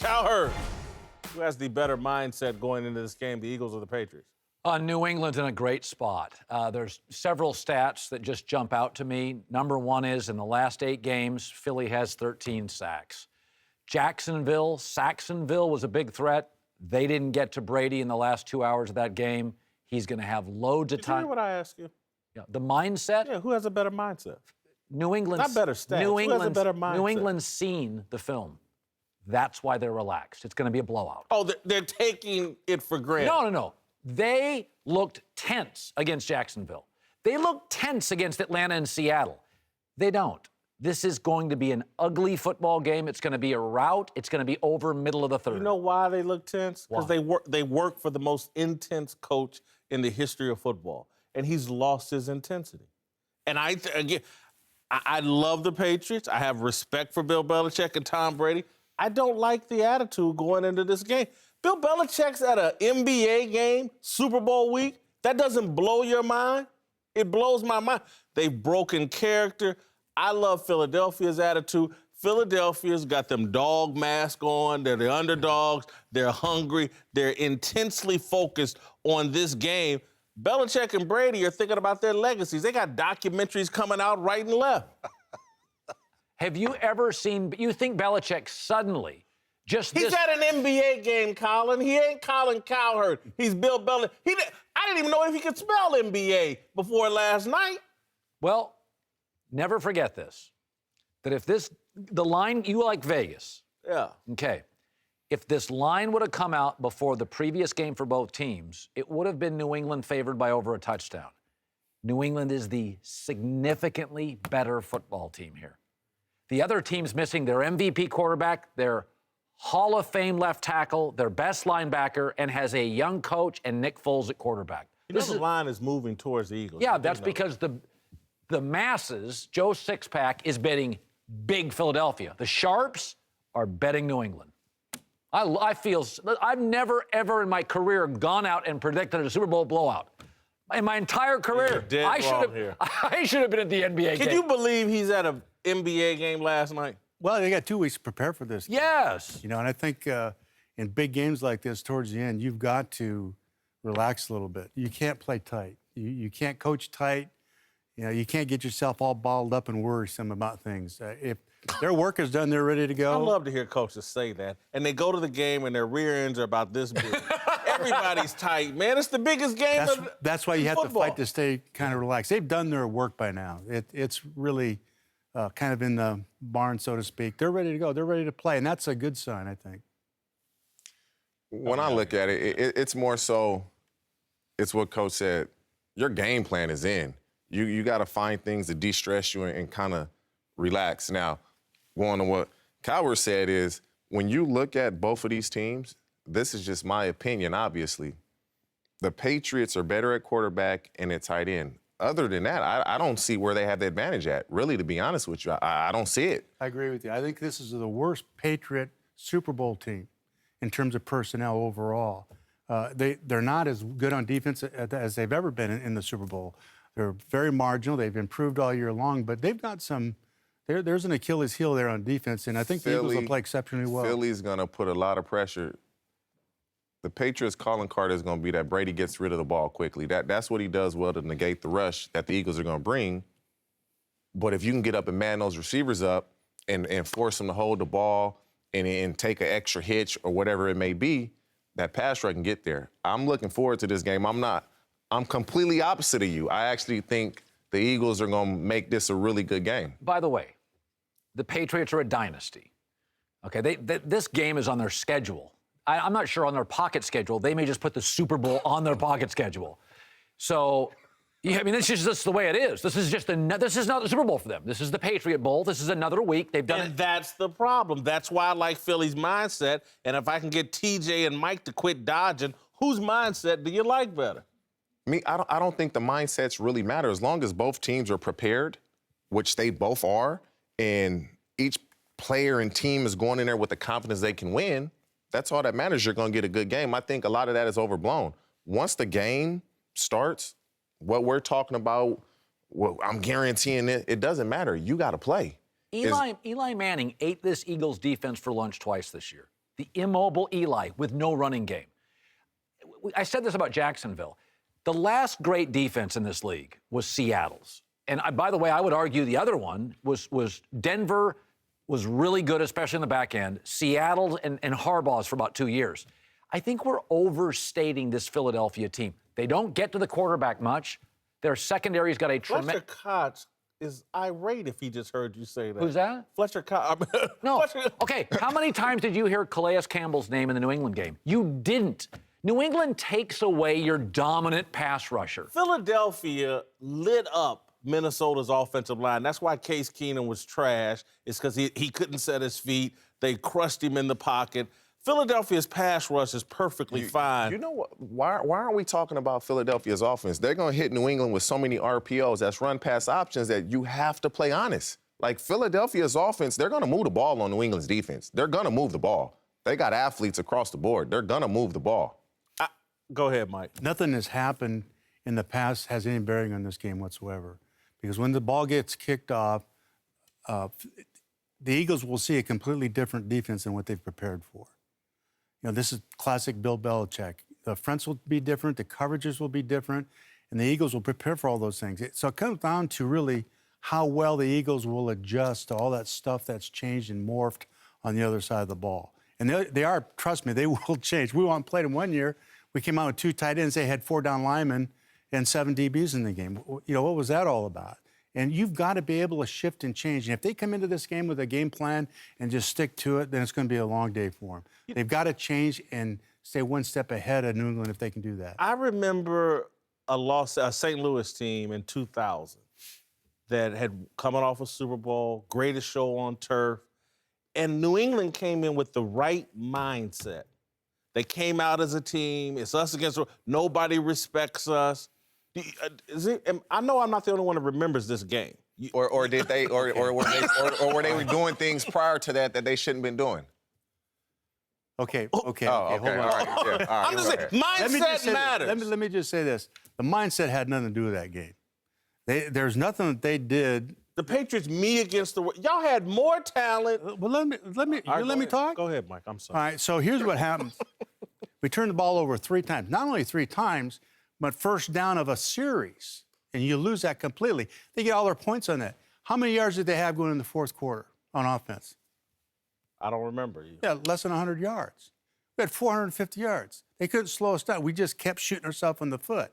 Cowherd, who has the better mindset going into this game, the Eagles or the Patriots? New England's in a great spot. There's several stats that just jump out to me. Number one is in the last 8 games, Philly has 13 sacks. Saxonville was a big threat. They didn't get to Brady in the last 2 hours of that game. He's going to have loads of time. Did you hear what I asked you? Yeah, the mindset? Yeah, who has a better mindset? New England's not better stats. Who has a better mindset? New England's seen the film. That's why they're relaxed. It's going to be a blowout. Oh, they're taking it for granted. No. They looked tense against Jacksonville. They looked tense against Atlanta and Seattle. They don't. This is going to be an ugly football game. It's going to be a rout. It's going to be over middle of the third. You know why they look tense? Because they work for the most intense coach in the history of football, and he's lost his intensity. And I love the Patriots. I have respect for Bill Belichick and Tom Brady. I don't like the attitude going into this game. Bill Belichick's at an NBA game, Super Bowl week. That doesn't blow your mind? It blows my mind. They've broken character. I love Philadelphia's attitude. Philadelphia's got them dog mask on. They're the underdogs. They're hungry. They're intensely focused on this game. Belichick and Brady are thinking about their legacies. They got documentaries coming out right and left. Have you ever seen, you think Belichick suddenly He's at an NBA game, Colin. He ain't Colin Cowherd. He's Bill Belichick. I didn't even know if he could spell NBA before last night. Well, never forget this, that if the line, you like Vegas. Yeah. Okay. If this line would have come out before the previous game for both teams, it would have been New England favored by over a touchdown. New England is the significantly better football team here. The other team's missing their MVP quarterback, their Hall of Fame left tackle, their best linebacker, and has a young coach and Nick Foles at quarterback. The line is moving towards the Eagles. Yeah, that's because the masses, Joe Sixpack, is betting big Philadelphia. The Sharps are betting New England. I've never, ever in my career gone out and predicted a Super Bowl blowout. In my entire career, I should have been at the NBA game. Can you believe he's at an NBA game last night? Well, they got 2 weeks to prepare for this. Yes. You know, and I think in big games like this, towards the end, you've got to relax a little bit. You can't play tight. You can't coach tight. You know, you can't get yourself all balled up and worrisome about things. If their work is done, they're ready to go. I love to hear coaches say that. And they go to the game and their rear ends are about this big. Everybody's tight, man. It's the biggest game That's why you have football. to fight to stay kind of relaxed. They've done their work by now. It's really kind of in the barn, so to speak. They're ready to go. They're ready to play, and that's a good sign, I think. When I look at it, it's more so, it's what Coach said. Your game plan is in. You got to find things to de-stress you and kind of relax. Now, going to what Cowherd said is, when you look at both of these teams, this is just my opinion, obviously. The Patriots are better at quarterback and at tight end. Other than that, I don't see where they have the advantage at. Really, to be honest with you, I don't see it. I agree with you. I think this is the worst Patriot Super Bowl team in terms of personnel overall. They're not as good on defense as they've ever been in the Super Bowl. They're very marginal. They've improved all year long, but they've got some there's an Achilles heel there on defense, and I think the Eagles will play exceptionally well. Philly's going to put a lot of pressure. The Patriots' Colin Cowherd is going to be that Brady gets rid of the ball quickly. That's what he does well to negate the rush that the Eagles are going to bring. But if you can get up and man those receivers up and force them to hold the ball and take an extra hitch or whatever it may be, that pass rush can get there. I'm looking forward to this game. I'm completely opposite of you. I actually think the Eagles are going to make this a really good game. By the way, the Patriots are a dynasty. Okay, this game is on their schedule. I'm not sure on their pocket schedule. They may just put the Super Bowl on their pocket schedule. So, yeah, I mean, this is just the way it is. This is not the Super Bowl for them. This is the Patriot Bowl. This is another week. They've done it. And that's the problem. That's why I like Philly's mindset. And if I can get TJ and Mike to quit dodging, whose mindset do you like better? I don't think the mindsets really matter as long as both teams are prepared, which they both are, and each player and team is going in there with the confidence they can win. That's all that matters. You're going to get a good game. I think a lot of that is overblown. Once the game starts, what we're talking about, well, I'm guaranteeing it doesn't matter. You got to play. Eli Manning ate this Eagles defense for lunch twice this year. the immobile Eli with no running game. I said this about Jacksonville. The last great defense in this league was Seattle's. And by the way, I would argue the other one was Denver was really good, especially in the back end. Seattle and Harbaugh's for about 2 years. I think we're overstating this Philadelphia team. They don't get to the quarterback much. Their secondary's got a tremendous... Fletcher Cox is irate if he just heard you say that. Who's that? Fletcher Cox. No. Okay, how many times did you hear Calais Campbell's name in the New England game? You didn't. New England takes away your dominant pass rusher. Philadelphia lit up Minnesota's offensive line. That's why Case Keenum was trash. It's because he couldn't set his feet. They crushed him in the pocket. Philadelphia's pass rush is perfectly fine. You know what? Why aren't we talking about Philadelphia's offense? They're going to hit New England with so many RPOs, that's run-pass options, that you have to play honest. Like, Philadelphia's offense, they're going to move the ball on New England's defense. They're going to move the ball. They got athletes across the board. They're going to move the ball. Go ahead, Mike. Nothing has happened in the past has any bearing on this game whatsoever. Because when the ball gets kicked off, the Eagles will see a completely different defense than what they've prepared for. You know, this is classic Bill Belichick. The fronts will be different, the coverages will be different, and the Eagles will prepare for all those things. So it comes down to really how well the Eagles will adjust to all that stuff that's changed and morphed on the other side of the ball. And they are, trust me, they will change. We played them one year. We came out with 2 tight ends. They had 4 down linemen and 7 DBs in the game. You know, what was that all about? And you've got to be able to shift and change. And if they come into this game with a game plan and just stick to it, then it's going to be a long day for them. They've got to change and stay one step ahead of New England if they can do that. I remember a St. Louis team in 2000 that had coming off a Super Bowl, greatest show on turf, and New England came in with the right mindset. They came out as a team. It's us against nobody respects us. I know I'm not the only one that remembers this game. Or did they? Or were they doing things prior to that they shouldn't have been doing? Okay. Oh, okay. Hold on. All right. Yeah, all right. I'm just saying, mindset matters. Let me just say this. The mindset had nothing to do with that game. There's nothing that they did. The Patriots, me against the world. Y'all had more talent. Well, let me talk. Go ahead, Mike. I'm sorry. All right. So here's what happens. We turned the ball over 3 times. Not only 3 times, but first down of a series, and you lose that completely. They get all their points on that. How many yards did they have going in the 4th quarter on offense? I don't remember. Yeah, less than 100 yards. We had 450 yards. They couldn't slow us down. We just kept shooting ourselves in the foot.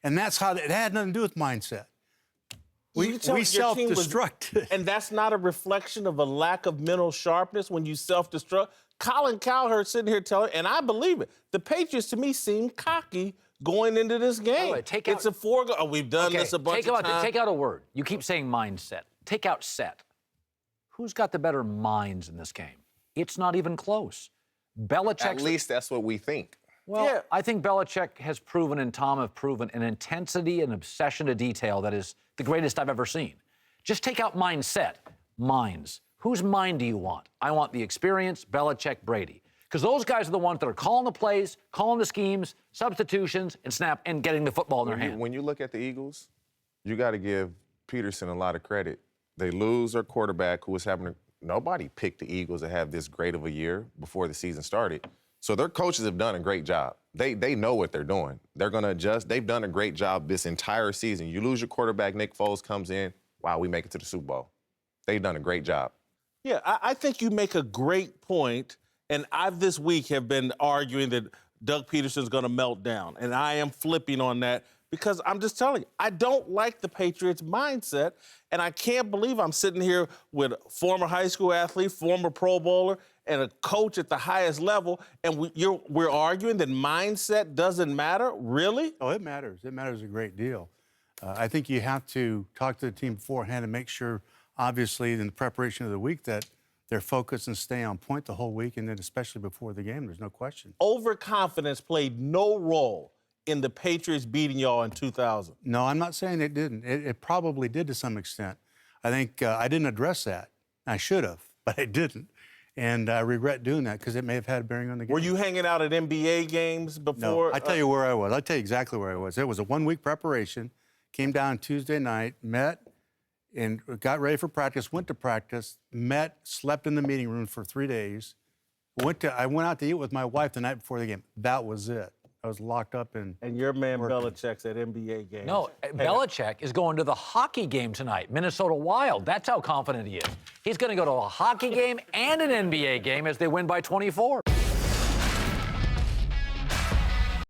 And that's how it had nothing to do with mindset. We self-destructed. And that's not a reflection of a lack of mental sharpness when you self-destruct. Colin Cowherd sitting here telling, and I believe it, the Patriots to me seem cocky going into this game. Way, it's a foregone. Oh, we've done this a bunch of times. Take out a word. You keep saying mindset. Take out set. Who's got the better minds in this game? It's not even close. Belichick. At least that's what we think. Well, yeah. I think Belichick has proven and Tom have proven an intensity and obsession to detail that is the greatest I've ever seen. Just take out mindset. Minds. Whose mind do you want? I want the experience, Belichick, Brady. Because those guys are the ones that are calling the plays, calling the schemes, substitutions, and getting the football in their hand. When you look at the Eagles, you got to give Peterson a lot of credit. They lose their quarterback who was nobody picked the Eagles to have this great of a year before the season started. So their coaches have done a great job. They know what they're doing. They're going to adjust. They've done a great job this entire season. You lose your quarterback, Nick Foles comes in. Wow, we make it to the Super Bowl. They've done a great job. Yeah, I think you make a great point. And I've this week have been arguing that Doug Peterson's going to melt down. And I am flipping on that because I'm just telling you, I don't like the Patriots' mindset. And I can't believe I'm sitting here with a former high school athlete, former Pro Bowler, and a coach at the highest level. And we're arguing that mindset doesn't matter? Really? Oh, it matters. It matters a great deal. I think you have to talk to the team beforehand and make sure, obviously, in the preparation of the week that they're focused and stay on point the whole week, and then especially before the game, there's no question. Overconfidence played no role in the Patriots beating y'all in 2000. No, I'm not saying it didn't. It probably did to some extent. I think I didn't address that. I should have, but I didn't. And I regret doing that because it may have had a bearing on the game. Were you hanging out at NBA games before? No, I tell you where I was. I'll tell you exactly where I was. It was a 1-week preparation. Came down Tuesday night, met, and got ready for practice, went to practice, met, slept in the meeting room for 3 days, I went out to eat with my wife the night before the game. That was it. I was locked up in. And your man Belichick's at NBA games. No, Belichick is going to the hockey game tonight, Minnesota Wild. That's how confident he is. He's going to go to a hockey game and an NBA game as they win by 24.